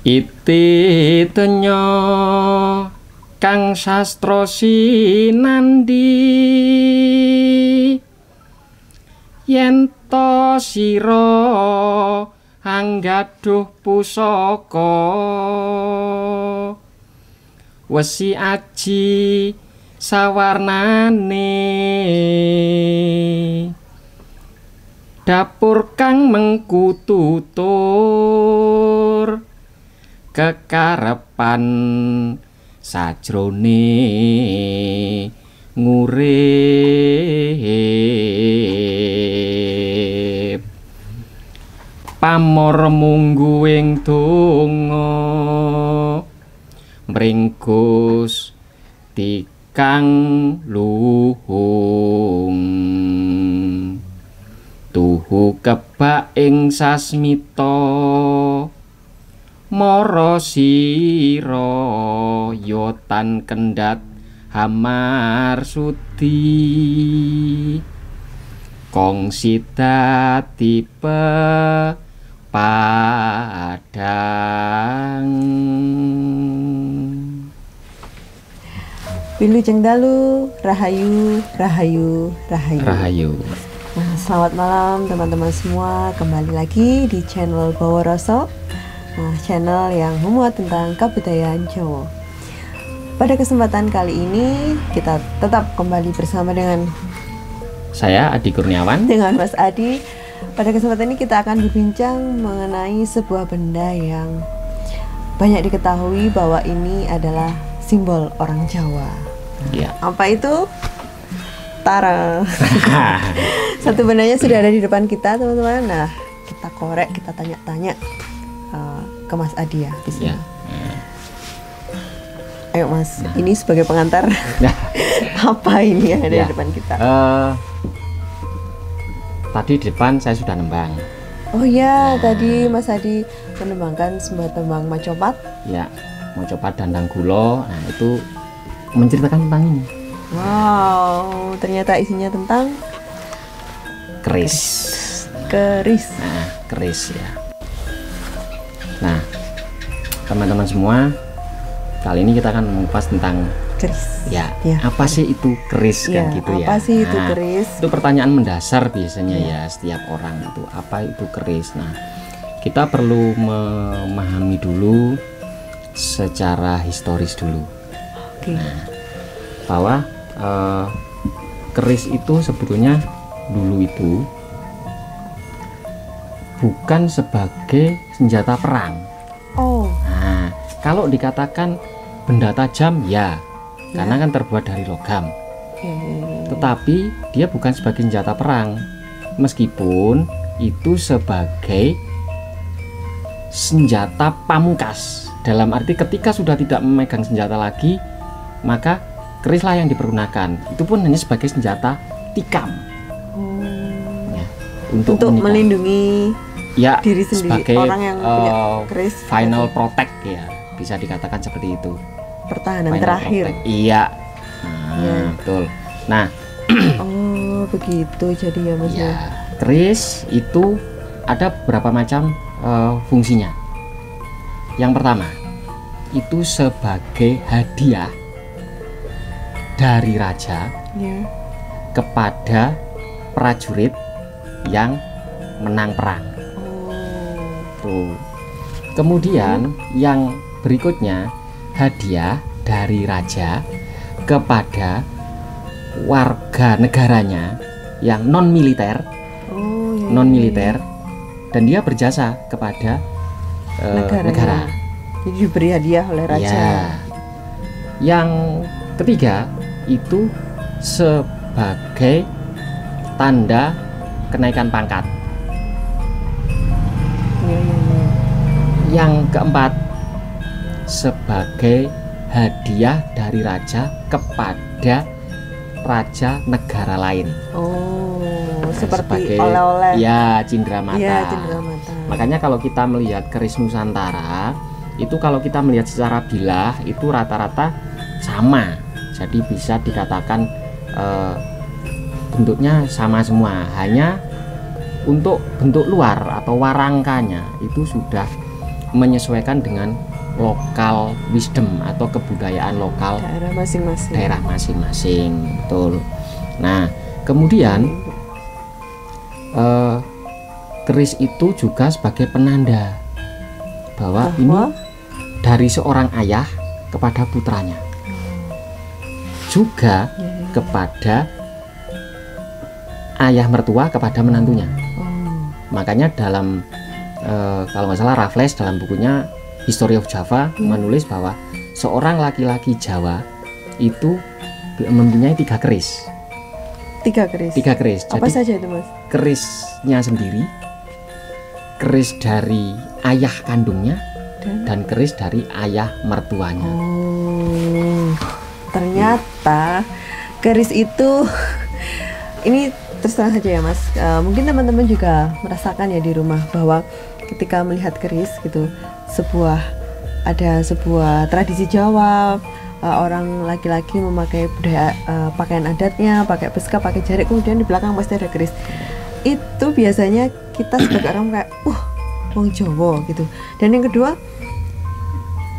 Iti tenya kang sastra sinandi yen to sira anggaduh pusaka wesi aji sawarnane dapur kang mengku tutur kekarepan sajrone ngurip pamor munggu ing donga mringgus tikang luhung tuhu kebak ing sasmita mara sira yotan kendhat hamar sudi kongsi dadi padang. Wilujeng dalu, rahayu, rahayu, rahayu. Rahayu. Nah, selamat malam teman-teman semua. Kembali lagi di channel Baworoso. Nah, channel yang memuat tentang kebudayaan Jawa. Pada kesempatan kali ini kita tetap kembali bersama dengan saya Adi Kurniawan, dengan Mas Adi. Pada kesempatan ini kita akan berbincang mengenai sebuah benda yang banyak diketahui bahwa ini adalah simbol orang Jawa. Ya. Apa itu? Tara. Satu bendanya sudah ada di depan kita, teman-teman. Nah, kita korek, kita tanya-tanya ke Mas Adi ya di sini. Ya. Ayo Mas, ini sebagai pengantar. Apa ini yang ada di depan kita? Tadi di depan saya sudah nembang. Oh ya, tadi Mas Adi menembangkan sebuah tembang macopat. Ya, macopat dandang gula. Nah, itu menceritakan tentang ini. Wow, ternyata isinya tentang Keris. keris. Nah, keris ya. Nah, teman-teman semua, kali ini kita akan mengupas tentang Keris. ya, Ya, apa sih itu keris Ya, kan gitu ya. apa sih itu Nah, keris? itu pertanyaan mendasar biasanya ya setiap orang itu, apa itu keris. Nah, kita perlu memahami dulu secara historis dulu. Oke. Nah, bahwa keris itu sebetulnya dulu itu bukan sebagai senjata perang. Oh, Nah, kalau dikatakan benda tajam ya, karena kan terbuat dari logam. ya. Tetapi dia bukan sebagai senjata perang, meskipun itu sebagai senjata pamungkas. Dalam arti ketika sudah tidak memegang senjata lagi, maka kerislah yang dipergunakan. Itu pun hanya sebagai senjata tikam. Ya, untuk melindungi ya, diri sendiri, sebagai orang yang punya keris. final protect ya, bisa dikatakan seperti itu. Pertahanan Final terakhir. protect. Iya. Nah, Ya. betul. Nah, Oh, begitu jadi ya Mas. ya, keris itu ada beberapa macam fungsinya. Yang pertama, itu sebagai hadiah dari raja Ya. kepada prajurit yang menang perang. Oh. Tuh. Kemudian yang berikutnya, hadiah dari raja kepada warga negaranya yang non militer, Oh, ya, non militer, dan dia berjasa kepada negara. Jadi diberi hadiah oleh raja. Ya. Yang ketiga itu sebagai tanda kenaikan pangkat. Ya, ya, ya. Yang keempat, sebagai hadiah dari raja kepada raja negara lain. Oh, seperti Sebagai, oleh-oleh. ya, cindramata. Iya, cendramata. Makanya kalau kita melihat keris Nusantara, itu kalau kita melihat secara bilah itu rata-rata sama. Jadi bisa dikatakan bentuknya sama semua. Hanya untuk bentuk luar atau warangkanya itu sudah menyesuaikan dengan lokal wisdom atau kebudayaan lokal daerah masing-masing. Betul. Nah, kemudian keris itu juga sebagai penanda bahwa ini dari seorang ayah kepada putranya, juga kepada ayah mertua kepada menantunya. Makanya dalam kalau nggak salah Raffles dalam bukunya History of Java menulis bahwa seorang laki-laki Jawa itu mempunyai 3 keris. 3 keris. 3 keris. Apa Jadi, saja itu, Mas? kerisnya sendiri, keris dari ayah kandungnya, dan keris dari ayah mertuanya. Ternyata keris itu ini terus terang saja ya, Mas. Mungkin teman-teman juga merasakan ya di rumah bahwa ketika melihat keris gitu, ada sebuah tradisi Jawa, orang laki-laki memakai pakaian adatnya, pakai beskap, pakai jarik, kemudian di belakang pasti ada keris. Itu biasanya kita sebagai orang kayak wong Jawa gitu. Dan yang kedua,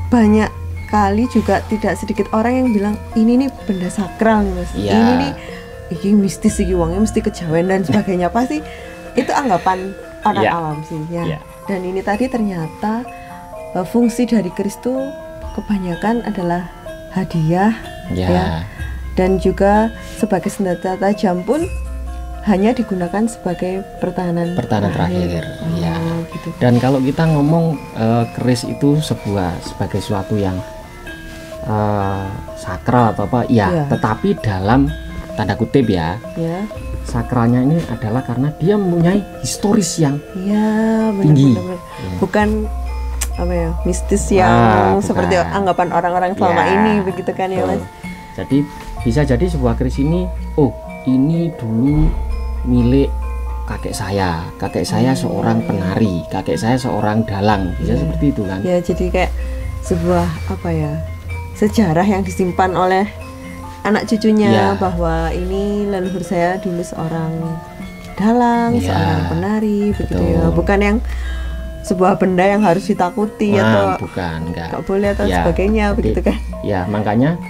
banyak kali juga tidak sedikit orang yang bilang ini nih benda sakral nih, Mas. Ini nih mistis sih, wongnya mesti kejawen dan sebagainya. Pasti itu anggapan orang awam sih ya. Dan ini tadi ternyata fungsi dari keris itu kebanyakan adalah hadiah ya. Dan juga sebagai senjata tajam pun hanya digunakan sebagai pertahanan terakhir. Gitu. Dan kalau kita ngomong keris itu sebagai suatu yang sakral atau apa, tetapi dalam tanda kutip ya. Sakralnya ini adalah karena dia mempunyai historis yang tinggi. Bukan apa ya, mistis yang seperti anggapan orang-orang selama ini begitu kan ya, Mas. Jadi bisa jadi sebuah keris ini, ini dulu milik kakek saya seorang penari, kakek saya seorang dalang, bisa seperti itu kan. Ya, jadi kayak sebuah sejarah yang disimpan oleh anak cucunya bahwa ini leluhur saya dulu seorang dalang, seorang penari, begitu ya. Bukan yang sebuah benda yang harus ditakuti atau nggak boleh atau sebagainya. Jadi, begitu kan. Ya, makanya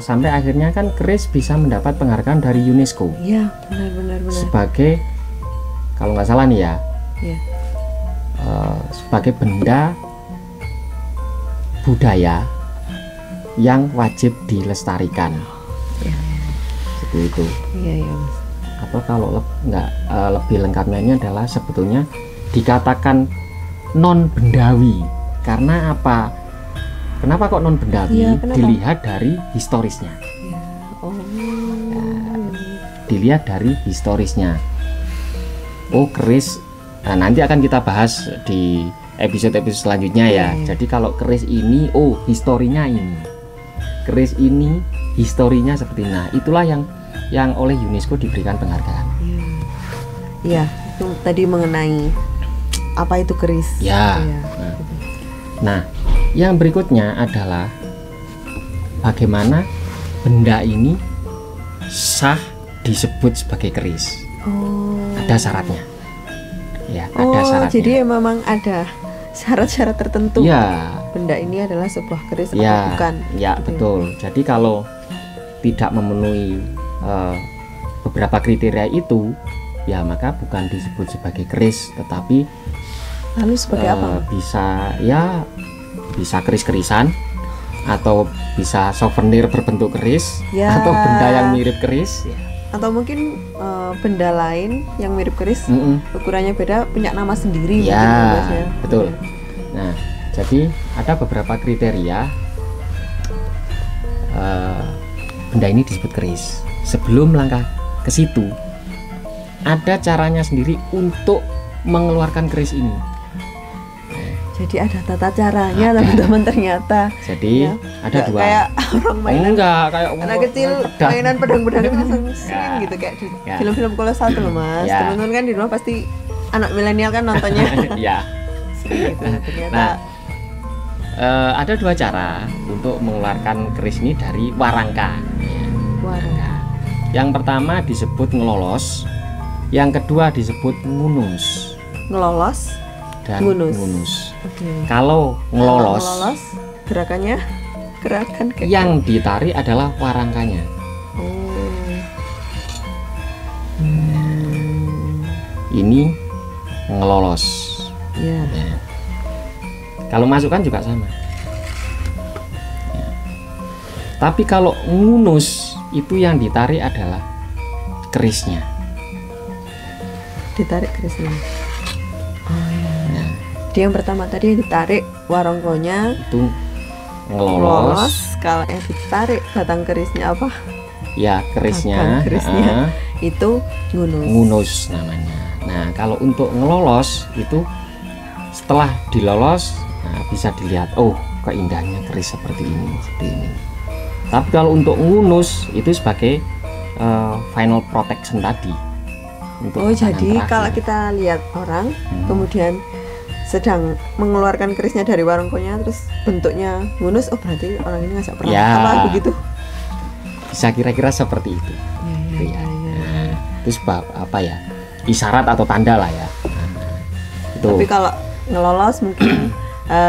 sampai akhirnya kan keris bisa mendapat penghargaan dari UNESCO. Iya, benar. Sebagai, kalau nggak salah nih ya, sebagai benda budaya yang wajib dilestarikan. Seperti itu. Iya, Mas. Atau kalau lebih lengkapnya ini adalah sebetulnya dikatakan non bendawi. Karena apa? Kenapa kok non bendawi? Dilihat dari historisnya. Dilihat dari historisnya. Keris. Nah, nanti akan kita bahas di episode-episode selanjutnya ya. Jadi kalau keris ini, historinya ini. Keris ini historinya seperti itulah yang oleh UNESCO diberikan penghargaan. Iya, itu tadi mengenai apa itu keris. Nah, yang berikutnya adalah bagaimana benda ini sah disebut sebagai keris. Ada syaratnya. Ada syaratnya. Jadi memang ada syarat-syarat tertentu. Benda ini adalah sebuah keris atau bukan. Betul. Jadi kalau tidak memenuhi beberapa kriteria itu, maka bukan disebut sebagai keris, tetapi lalu sebagai apa? Bisa keris-kerisan, atau bisa souvenir berbentuk keris, atau benda yang mirip keris, atau mungkin benda lain yang mirip keris, ukurannya beda, punya nama sendiri. Betul. Nah, jadi ada beberapa kriteria benda ini disebut keris. Sebelum langkah ke situ, ada caranya sendiri untuk mengeluarkan keris ini. Jadi ada tata caranya, teman-teman, ternyata. Jadi ada dua. Kayak orang mainan. Kayak anak kecil mainan pedang-pedang langsung gitu kayak di film-film Kolos 1 loh, Mas. Teman-teman kan di rumah pasti anak milenial kan nontonnya. Gitu, ternyata. Ada dua cara untuk mengeluarkan keris ini dari warangka. Yang pertama disebut ngelolos, yang kedua disebut ngunus. Ngelolos dan ngunus. Oke. Kalau ngelolos, gerakannya gerakan kayak yang ditarik adalah warangkanya. Ini ngelolos. Ya. Ya. Kalau masukkan juga sama. Ya. Tapi kalau ngunus itu yang ditarik adalah kerisnya. Ditarik kerisnya. Dia yang pertama tadi yang ditarik warongkonya Itu ngelolos. Kalau yang ditarik batang kerisnya apa? Ya, kerisnya. Batang kerisnya itu ngunus. Ngunus namanya. Nah, kalau untuk ngelolos itu setelah dilolos, nah, bisa dilihat, oh keindahannya keris seperti ini, seperti ini. Tapi kalau untuk ngunus itu sebagai final protection tadi. Oh, jadi kalau kita lihat orang kemudian sedang mengeluarkan kerisnya dari warongkonya terus bentuknya ngunus, oh berarti orang ini nggak pernah ya, apa begitu. Bisa kira-kira seperti itu. Ya. Nah, itu sebab apa ya? Isyarat atau tanda lah ya. Itu. Tapi kalau ngelolos mungkin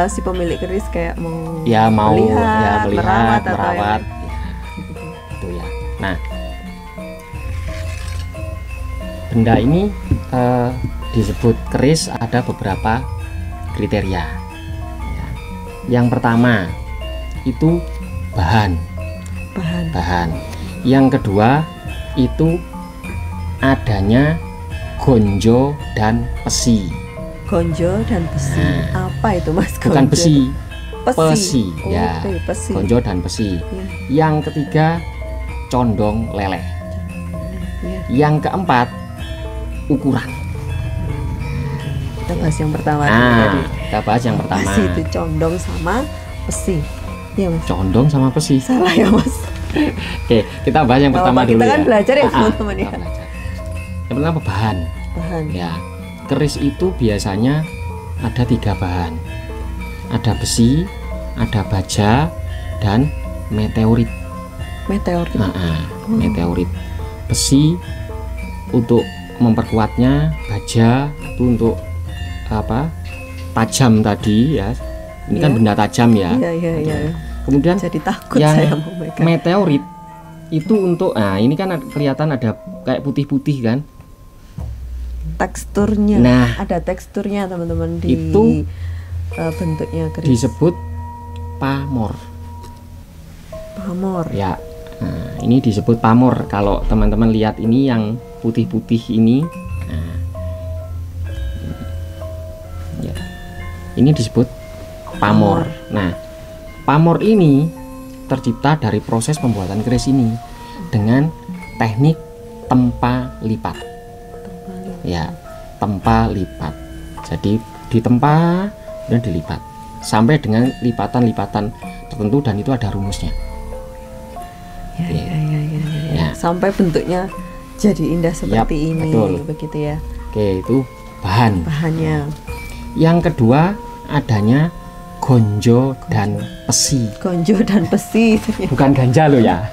si pemilik keris kayak mau melihat, merawat. Ya, itu ya. Nah, benda ini disebut keris ada beberapa kriteria. Ya. Yang pertama itu bahan. Yang kedua itu adanya gonjo dan besi. Gonjo dan besi. Nah, apa itu Mas? Bukan besi. Besi. Ya. Besi. Gonjo dan besi. Ya. Yang ketiga condong leleh. Ya. Yang keempat ukuran. Kita bahas yang pertama Nah, kita bahas yang pertama. Besi itu condong sama besi. Ya Mas. Condong sama besi. Salah ya Mas. Oke, kita bahas yang pertama dulu. Kita kan belajar ya teman-teman ya. Yang pertama bahan. Ya, keris itu biasanya ada 3 bahan. Ada besi, ada baja, dan meteorit. Meteorit. Besi untuk memperkuatnya, baja itu untuk apa? Tajam tadi ya. Ini kan benda tajam ya. Iya. Kemudian jadi takut yang saya mau megang. meteorit itu untuk, nah ini kan kelihatan ada kayak putih-putih kan. Teksturnya. Nah, ada teksturnya teman-teman di itu bentuknya keris. Disebut pamor. Ya. Nah, ini disebut pamor. Kalau teman-teman lihat ini yang putih-putih ini, nah, ya. Ini disebut pamor. Nah, pamor ini tercipta dari proses pembuatan keris ini dengan teknik tempa lipat. Ya, tempa lipat. Jadi ditempa dan dilipat sampai dengan lipatan-lipatan tertentu dan itu ada rumusnya. Ya. Sampai bentuknya jadi indah seperti ini. Betul. Begitu ya. Oke, itu bahannya. Yang kedua adanya gonjo dan besi. Gonjo dan besi. Bukan ganja loh ya.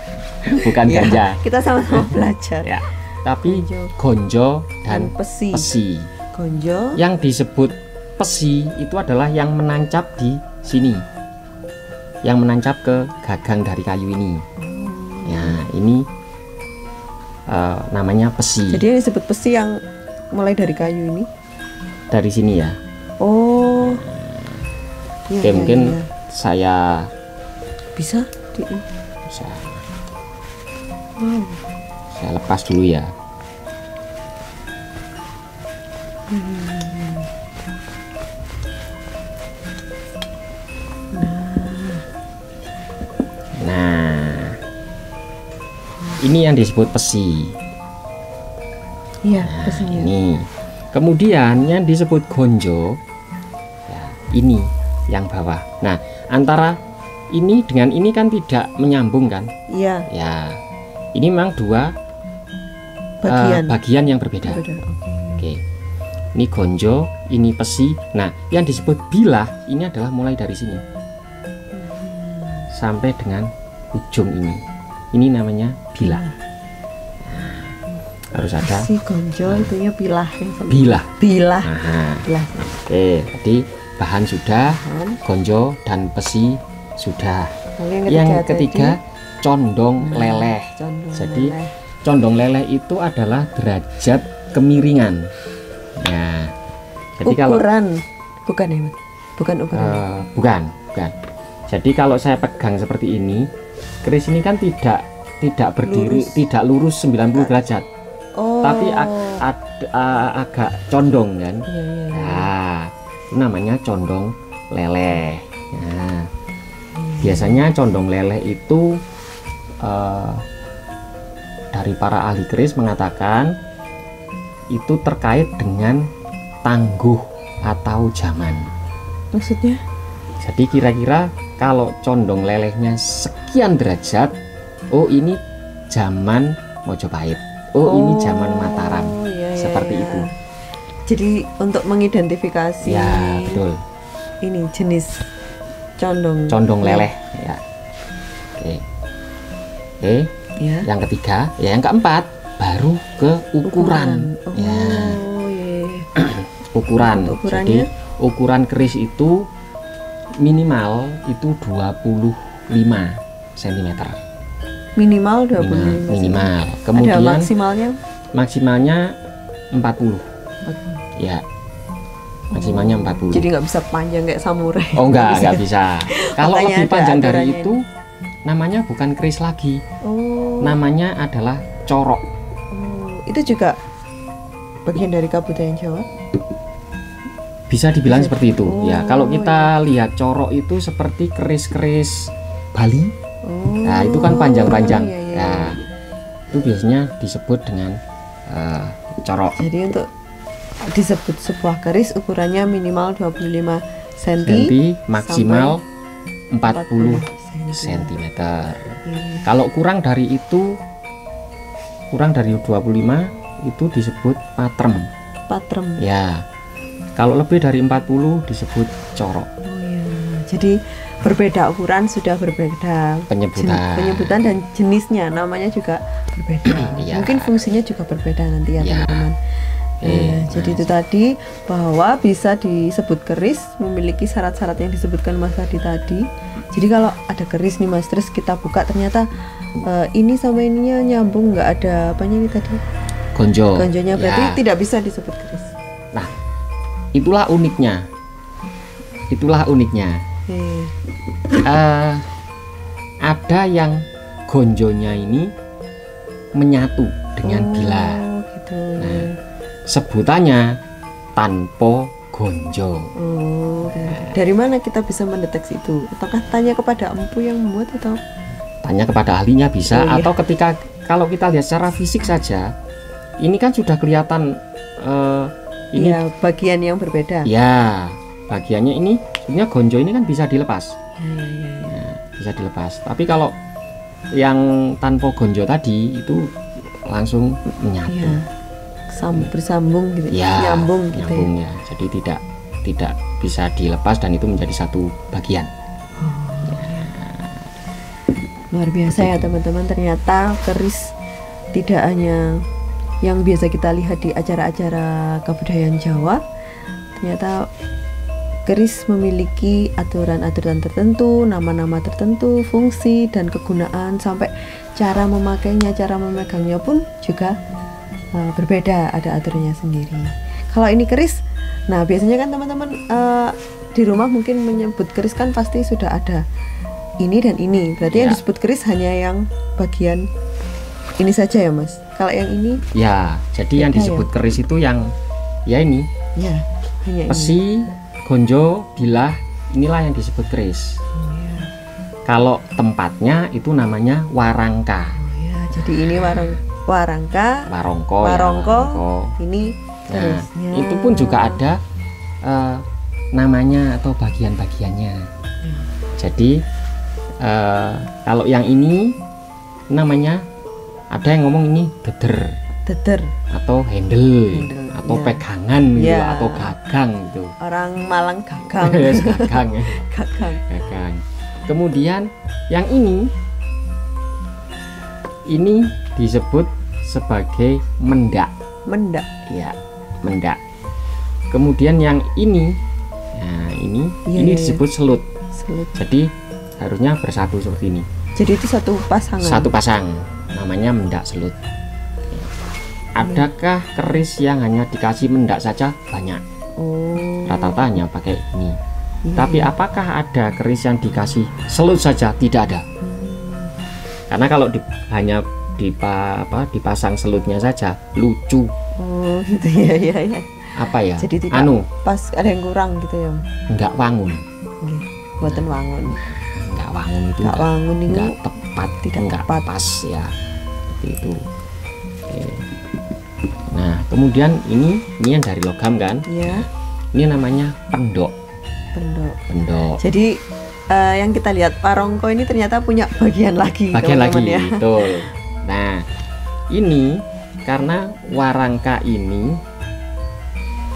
Bukan ganja. Kita sama-sama belajar. Ya. Tapi gonjo dan besi. Gonjo. Yang disebut besi itu adalah yang menancap di sini. Yang menancap ke gagang dari kayu ini. Ya, ini namanya besi. Jadi yang disebut besi yang mulai dari kayu ini. Dari sini ya. Oh. Oke, mungkin saya bisa. Saya lepas dulu ya. Nah, ini yang disebut besi. Iya, besinya. Ini. Kemudian yang disebut gonjo, ya, ini yang bawah. Nah, antara ini dengan ini kan tidak menyambung kan? Iya. Ya, ini memang 2 bagian yang berbeda. Oke. Ini gonjo, ini besi. Nah, yang disebut bilah ini adalah mulai dari sini sampai dengan ujung ini. Ini namanya bilah. Harus ada besi, gonjo, itunya bilah. Bilah. Bilah. Oke, tadi bahan sudah, gonjo dan besi sudah. Lalu Yang ketiga condong leleh. Jadi condong leleh itu adalah derajat kemiringan. Nah, jadi ukuran bukan ya, Mas? Bukan ukuran. Bukan. Jadi kalau saya pegang seperti ini, keris ini kan tidak berdiri, tidak lurus 90 derajat. Tapi agak condong kan. Nah, itu namanya condong leleh. Nah, biasanya condong leleh itu dari para ahli keris mengatakan itu terkait dengan tangguh atau zaman. Maksudnya? Jadi kira-kira kalau condong lelehnya sekian derajat, oh ini zaman Mojopahit, ini zaman Mataram, seperti itu. Jadi untuk mengidentifikasi. Ya betul. Ini jenis condong leleh. Ya. Oke. Ya. Yang ketiga, yang keempat, baru ke ukuran. Ukuran. Jadi ukuran keris itu minimal itu 25 cm. Minimal 25 minimal. Kemudian ada maksimalnya 40. Ya. Maksimalnya 40. Jadi nggak bisa panjang kayak samurai. Oh nggak bisa. Kalau lebih panjang dari itu namanya bukan keris lagi. Namanya adalah corok. Itu juga bagian dari kebudayaan Jawa. Bisa dibilang seperti itu. Ya, kalau kita lihat corok itu seperti keris-keris Bali. Nah, itu kan panjang-panjang. Nah, itu biasanya disebut dengan corok. Jadi untuk disebut sebuah keris ukurannya minimal 25 cm, maksimal 40 cm. Kalau kurang dari itu, kurang dari 25 itu disebut patrem. Ya. Kalau lebih dari 40 disebut corok. Jadi berbeda ukuran, sudah berbeda penyebutan dan jenisnya, namanya juga berbeda. Mungkin fungsinya juga berbeda nanti ya teman-teman. Jadi itu tadi bahwa bisa disebut keris memiliki syarat-syarat yang disebutkan Mas Hadi tadi. Jadi kalau ada keris nih Mas, terus kita buka ternyata ini sama ininya nyambung, nggak ada apanya nih tadi? Gonjonya berarti tidak bisa disebut keris. Nah, itulah uniknya. Ada yang gonjonya ini menyatu dengan bila. Gitu. Nah, sebutannya tanpa gonjo. Dari mana kita bisa mendeteksi itu? Ataukah tanya kepada empu yang membuat atau? Tanya kepada ahlinya bisa, atau ketika kalau kita lihat secara fisik saja, ini kan sudah kelihatan ini bagian yang berbeda. Ya, bagiannya ini sebenarnya gonjo ini kan bisa dilepas. Nah, bisa dilepas. Tapi kalau yang tanpa gonjo tadi itu langsung menyatu. Bersambung gitu. Nyambung gitu. Ya. Jadi tidak bisa dilepas dan itu menjadi satu bagian. Luar biasa ya teman-teman, ternyata keris tidak hanya yang biasa kita lihat di acara-acara kebudayaan Jawa. Ternyata keris memiliki aturan-aturan tertentu, nama-nama tertentu, fungsi dan kegunaan, sampai cara memakainya, cara memegangnya pun juga berbeda, ada aturannya sendiri. Kalau ini keris, nah biasanya kan teman-teman di rumah mungkin menyebut keris kan pasti sudah ada ini dan ini. Berarti yang disebut keris hanya yang bagian ini saja ya Mas. Kalau yang ini? Ya, jadi yang disebut keris itu yang ini. Ya, hanya pesi, gonjo, bilah, inilah yang disebut keris. Kalau tempatnya itu namanya warangka. Jadi ini warangka, warongko. Ini kerisnya. Itu pun juga ada namanya atau bagian-bagiannya. Jadi kalau yang ini namanya, ada yang ngomong ini deder atau handle atau pegangan gitu, atau gagang gitu. Orang Malang gagang. gagang. Kemudian yang ini disebut sebagai mendak. Mendak. Ya, mendak. Kemudian yang ini Nah, ini Iya, ini iya, disebut selut. Selut. Jadi harusnya bersatu seperti ini. Jadi itu satu pasangan. Satu pasang, namanya mendak selut. Adakah keris yang hanya dikasih mendak saja? Banyak. Oh. Rata-rata hanya pakai ini. Iya, Tapi iya. apakah ada keris yang dikasih selut saja? Tidak ada. Karena kalau hanya dipasang selutnya saja lucu. Oh, gitu ya, ya, ya. Apa ya? Jadi tidak Anu, pas, ada yang kurang gitu ya. enggak wangun. Nggih, boten wangun. Enggak wangun itu Enggak wangun itu enggak tepat, tidak enggak tepat. pas ya. Seperti itu. Oke. Nah, kemudian ini yang dari logam kan? Ya, Ini namanya pendok. pendok. Pendok. Jadi yang kita lihat warongko ini ternyata punya bagian lagi, Bagian lagi, teman-teman ya. betul. Nah, ini karena warangka ini,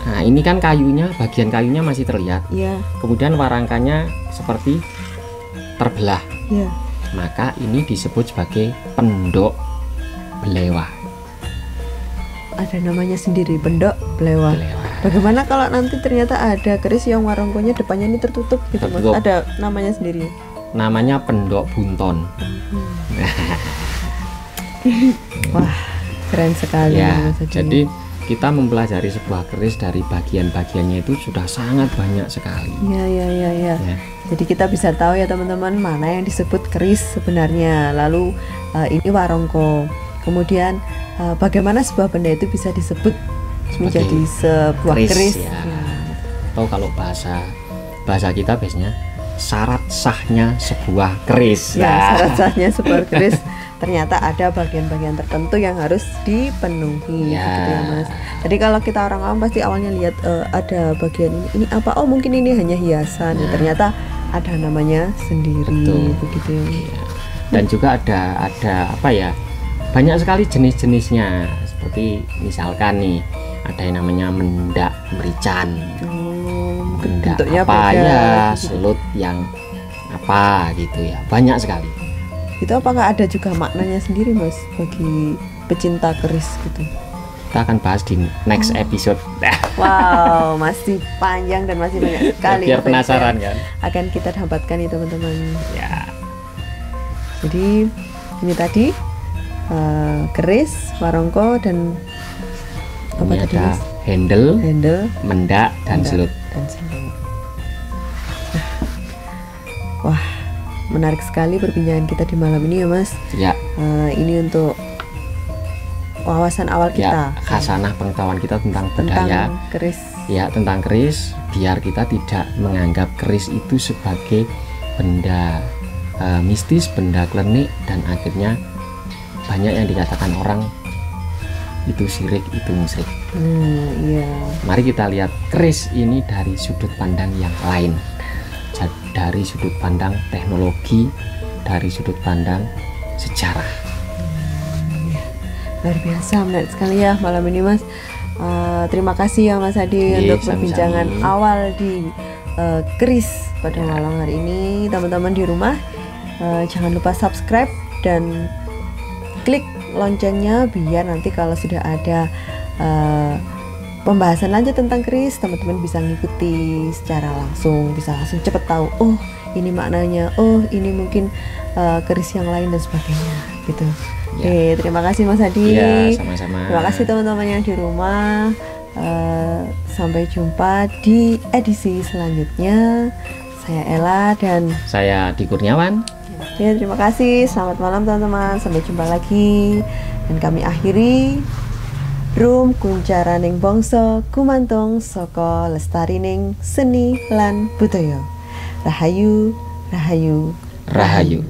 nah ini kan kayunya, bagian kayunya masih terlihat. Iya, Kemudian warangkanya seperti terbelah, iya. maka ini disebut sebagai pendok belewa. Ada namanya sendiri, pendok belewa. Belewa. Bagaimana kalau nanti ternyata ada keris yang warongkonya depannya ini tertutup gitu, Mas? Tertutup. Ada namanya sendiri. Namanya pendok bunton. Wah, keren sekali Ya, Mas Adi. jadi kita mempelajari sebuah keris dari bagian-bagiannya itu sudah sangat banyak sekali. Iya, iya, iya, iya. Ya. Jadi kita bisa tahu ya teman-teman mana yang disebut keris sebenarnya. Lalu ini warongko. Kemudian bagaimana sebuah benda itu bisa disebut menjadi sebuah keris. Ya. Ya. Atau kalau bahasa kita biasanya syarat sahnya sebuah keris. Ya, Nah, syarat sahnya sebuah keris ternyata ada bagian-bagian tertentu yang harus dipenuhi, Ya. gitu ya Mas. Jadi kalau kita orang awam pasti awalnya lihat ada bagian ini apa? Oh mungkin ini hanya hiasan. Ya. Ternyata ada namanya sendiri, Betul. begitu ya. Ya. Dan juga ada apa ya? Banyak sekali jenis-jenisnya. Seperti misalkan nih ada yang namanya mendak merican. Mungkin Mendak bentuknya apa beda, ya? gitu. Selut yang apa gitu ya. Banyak sekali. Itu apakah ada juga maknanya sendiri Mas bagi pecinta keris gitu? Kita akan bahas di next episode. Wow, masih panjang dan masih banyak sekali Biar info yang penasaran kan? akan kita dapatkan nih teman-teman. Ya. Jadi ini tadi keris, warongko dan apa Ini tadi ada Mas? handle, Handle mendak, dan mendak, selut. dan selut. Wah, menarik sekali perbincangan kita di malam ini ya Mas. Ya, Ini untuk wawasan awal ya, kita khasanah pengetahuan kita tentang budaya. tentang keris. Ya, tentang keris, biar kita tidak menganggap keris itu sebagai benda mistis, benda klenik, dan akhirnya banyak yang dikatakan orang itu syirik, itu musyrik. Iya. Mari kita lihat keris ini dari sudut pandang yang lain, dari sudut pandang teknologi, dari sudut pandang sejarah. Luar biasa, menarik sekali ya malam ini Mas. Terima kasih ya Mas Adi Iya, untuk sama-sama. perbincangan awal di keris pada malam hari ini. Teman-teman di rumah jangan lupa subscribe dan klik loncengnya biar nanti kalau sudah ada pembahasan lanjut tentang keris, teman-teman bisa ngikuti secara langsung, bisa langsung cepet tahu, oh ini maknanya, oh ini mungkin keris yang lain dan sebagainya gitu. Ya. Oke, terima kasih Mas Adi. Iya, sama-sama. Terima kasih teman-teman yang di rumah. Sampai jumpa di edisi selanjutnya. Saya Ella dan Saya Di Kurniawan. ya, terima kasih. Selamat malam teman-teman. Sampai jumpa lagi. Dan kami akhiri Rum kuncaraning bangsa kumantong saka lestarining seni lan budaya. Rahayu, rahayu, Rahayu.